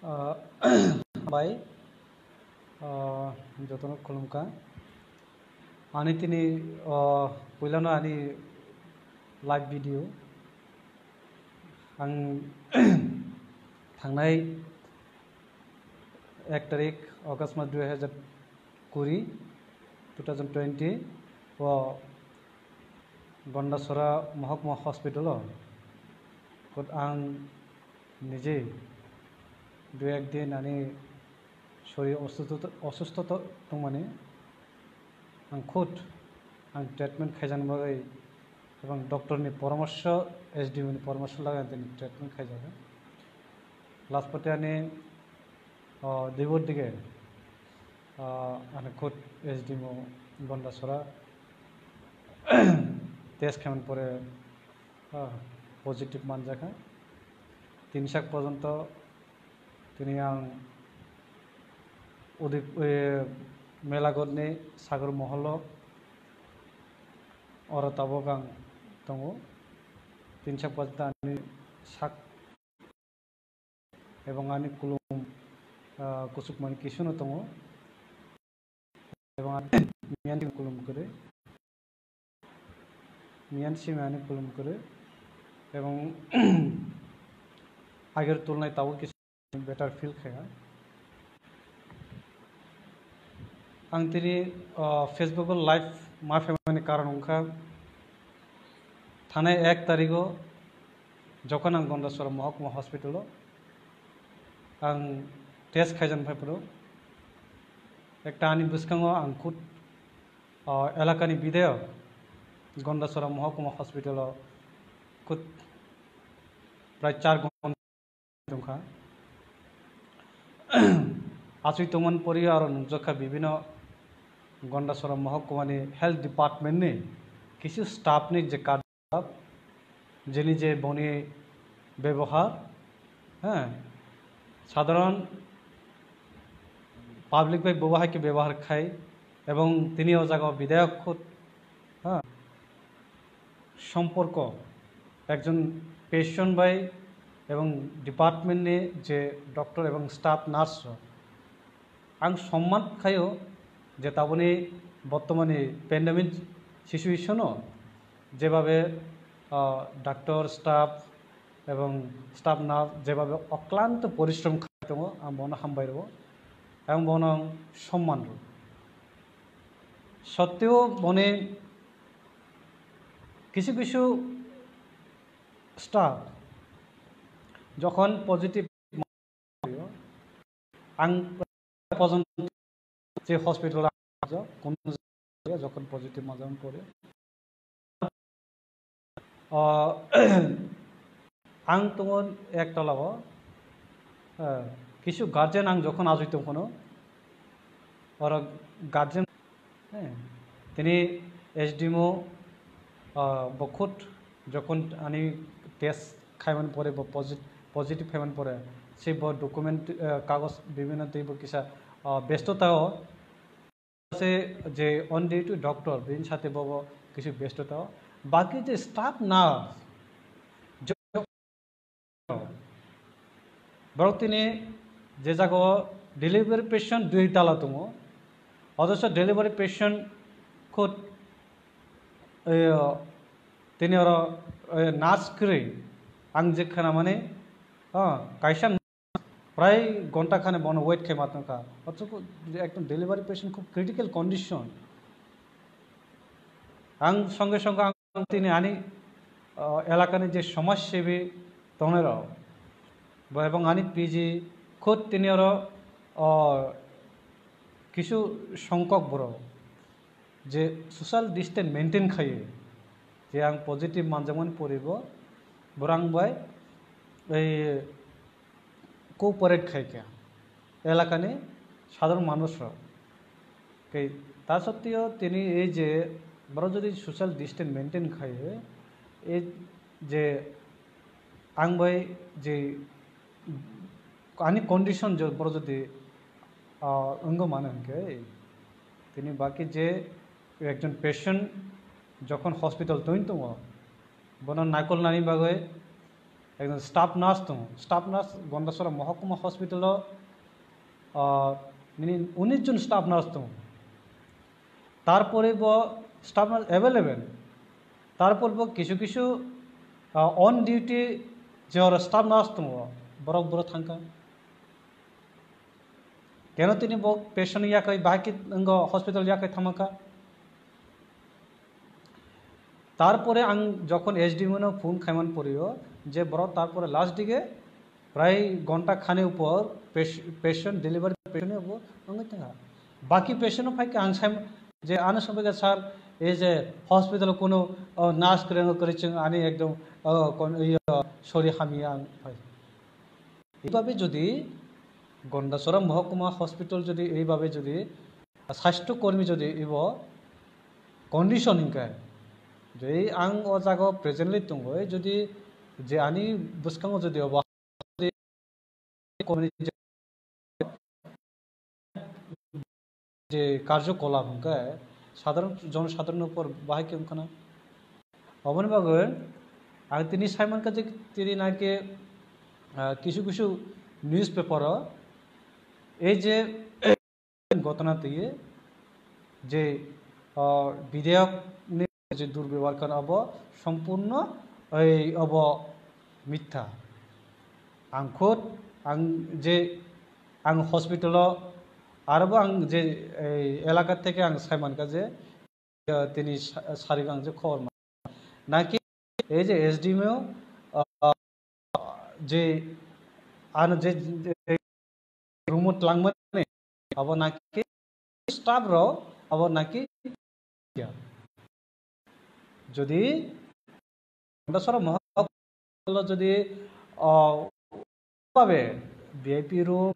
bye जतन खुलुमका आनी तिनी पहिलानो आनी लाइव भिडियो आं थांनाय 1 तारिख अगस्त मास 2020 गंडासरा महकुमा हॉस्पिटल आं निजे 2-1 दिन आनी शरीर असुस्थता दं माने आं खुद आं ट्रीटमेंट खायजानो बागै एबं डॉक्टरनि परामर्श एसडीओ नि परामर्श लागाय दिन ट्रीटमेंट खायजादों लास्ट पटे आनी दिवोर दिगे आने खुद एसडीओ गंडासरा टेस्ट खामन परे पॉजिटिव मानजाखा 3 साक पर्यंत तिनी आं मेलागढ़नि सागर महल और ताबक आं दङ 3 साक पर्यंत आनी साक एवं आनी कुलुम कुसुकमणि किसुनो दङ एवं मियानसिम कुलुम करे मियानसिम आनी कुलुम करे एवं आगर तुलनाय ताबो किस बेटर फील खाया आं तिनी फेसबुक लाइव मा फेमानि कारण उनका थाने 1 तारिख जखन आं गंडासरा महकुमा हॉस्पिटल आं टेस्ट खायजान फायफोरो एक आनी बुसखाङो आं खुद एलाकानि विधायक गंडासरा महकुमा हॉस्पिटल खुद प्राय 4 घंटा दंखा आसुतमन परि और नुजखा विभिन्न गंडासरा महकुमानि हेल्थ डिपार्टमेंट नि किसी स्टाफ नि जे कार्य जिनि जे बनि व्यवहार साधारण पाब्लिक भाई बवाहाय के व्यवहार खाय एवं तिनी जगह विधायक खुद सम्पर्क एकजन पेशेंट भाई एवं डिपार्टमेंट नि जे डॉक्टर एवं स्टाफ नार्स आं सम्मान खायो जे ताबनि बर्तमानी पेंडेमिक सिचुएशन जेभावे डॉक्टर स्टाफ एवं स्टाफ नार्स जेभावे अक्लांत परिश्रम खालामो दङ आं बावनो हामबाय रहो एवं बावनो सम्मान सत्तेও बने किछु किछु स्टाफ जखन पॉजिटिव आं जे हॉस्पिटल जखन पॉजिटिव माजाम पड़े आं दङ 1 तलाव किछु गार्जेन आं जखन आजुत कोनो और गार्जेन तिनी एसडीएमओ बखुद जखन आनी टेस्ट खायमन पड़े पॉजिटिव खायमन पड़े से डॉक्यूमेंट कागज विभिन्न तैब किसा व्यस्तता से जे ऑन ड्यूटी डॉक्टर बिन साथे बाबो किसी व्यस्तता बाकी जे स्टाफ नार्स जो बरतिनी जे जागो डिलीवरी पेशेंट 2 ताला दङ अथच डिलीवरी पेशेंट खुद तिनी और नार्स क्री आं जे खाना माने कायसा प्राय घंटा खाने बनो वेट खे मातन का अथच एकदम डिलीवरी पेशेंट खूब क्रिटिकल कंडीशन आं संगे संगे आं तिनी आनी एलाकानि जे समाजसेवी दंनेर एवं आनी पीजी खुद तिनी और किछु संख्यक बड़ जे सोशल डिस्टेंस मेंटेन खायो जे आं पॉजिटिव मानजामन पड़ब बरांबाय कोअपारेट खायका एलाकानि साधारण मानुष ता सत्त्वेও तिनी ए जे बड़ जदि सोशल डिस्टेंस मेंटेन खायो ए जे आं भाई जे आनी कंडीशन जो बड़ जदि अंग माने उनके तिनी बाकी जे एकजन पेशेंट जखन हॉस्पिटल तैन दङ बना नायकल नानी बागै একজন স্টাফ নার্স গন্ডাছড়া মহকুমা হসপিটাল 19 জন স্টাফ নার্স দं তারপরে স্টাফ নার্স এভেলেবেল তারপর কিছু অন ডিউটি যে স্টাফ নার্স দं বড় থাকা কেন তিনি পেশেন্ট ইয়াকৈ বাকি হসপিটাল ইয়াকৈ থামাকা তারপরে আং যখন এসডিএম ফোন খাইমান পড়িও যে বড় তারপরে লাস্ট দিকে প্রায় ঘন্টা খানে উপর পেশেন্ট ডেলিভারি পেশেন্ট বাকি পেশেন্ট ফাইকে আং সাইম যে আনো সবাইকে স্যার এই যে হসপিটাল কোনো নার্স করেছেন আনি একদম শরীর হামিয়ে আং এইভাবে যদি গন্ডাছড়া মহকুমা হসপিটাল যদি এইভাবে যদি স্বাস্থ্যকর্মী যদি এব কন্ডিশন হিংকায় যদি আং ও জায়গা প্রেজেন্টলি দं যদি যে আনি বুসকাঙাव যদি যে কার্যকলাপ হিংকায় সাধারণ জনসাধারণের উপর বাহাইকে ওখানে অবনি বাগন আর তিনি সাইমনকা যে তিনি নাকি কিছু নিউজ পেপার এই যে ঘটনা দিয়ে যে বিধেয়ক যে দুর্ব্যবহার করা হব সম্পূর্ণ মিথ্যা আং যে আং হসপিটাল আরবো আং যে এলাকা থেকে আং সাইমানকা যে তিনি সারিক আং যে খবর নাকি এই যে এসডিএমও যে আন যে রুমত লাংমানে আবো নাকি স্টাফ রাও আবো নাকি যদি গন্ডাছড়া মহকুমা যদি ভাবে ভিআইপি রুম